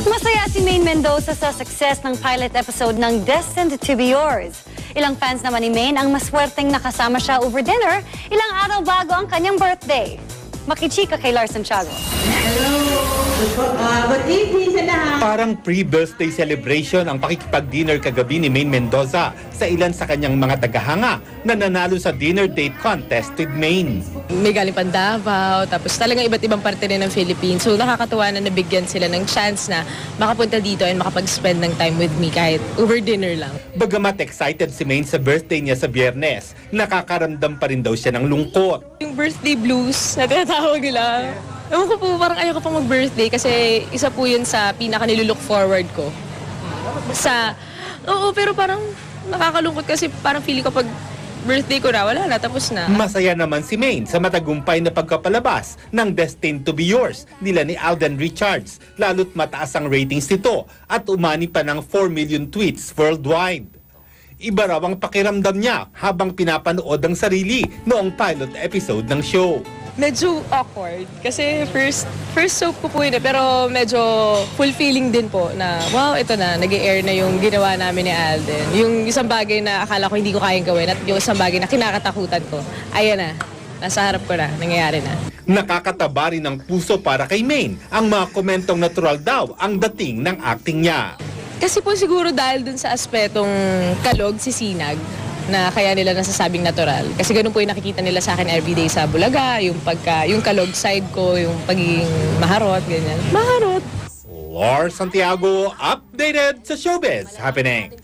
Masaya si Maine Mendoza sa success ng pilot episode ng Destined to be Yours. Ilang fans naman ni Maine ang maswerteng nakasama siya over dinner ilang araw bago ang kanyang birthday. Makichika kay Lars Santiago. Good evening sa lahat. Parang pre-birthday celebration ang pakikipag-dinner kagabi ni Maine Mendoza sa ilan sa kanyang mga tagahanga na nanalo sa dinner date contest with Maine. May galing pang Davao, tapos talagang iba't ibang parte rin ng Philippines. So nakakatuwa na nabigyan sila ng chance na makapunta dito and makapag-spend ng time with me kahit over dinner lang. Bagamat excited si Maine sa birthday niya sa Biyernes, nakakaramdam pa rin daw siya ng lungkot. Yung birthday blues na tinatawag nila. Ewan ko po, parang ayoko pa mag-birthday kasi isa po yun sa pinaka nilulook forward ko. Oo, pero parang nakakalungkot kasi parang feeling ko pag birthday ko na, wala na, tapos na. Masaya naman si Maine sa matagumpay na pagkapalabas ng Destined to be Yours nila ni Alden Richards, lalo't mataas ang ratings nito at umani pa ng 4 million tweets worldwide. Iba raw ang pakiramdam niya habang pinapanood ang sarili noong pilot episode ng show. Medyo awkward kasi first soap ko po yun pero medyo fulfilling din po na wow, ito na, nag-air na yung ginawa namin ni Alden. Yung isang bagay na akala ko hindi ko kayang gawin at yung isang bagay na kinakatakutan ko, ayan na, nasa harap ko na, nangyayari na. Nakakataba rin ng puso para kay Maine ang mga komentong natural daw ang dating ng acting niya. Kasi po siguro dahil dun sa aspetong kalog si Sinag, na kaya nila nasasabing natural. Kasi ganun po yung nakikita nila sa akin everyday sa Bulaga, yung kalog side ko, yung pagiging maharot, ganyan. Maharot! Lars Santiago, updated sa Showbiz Happening.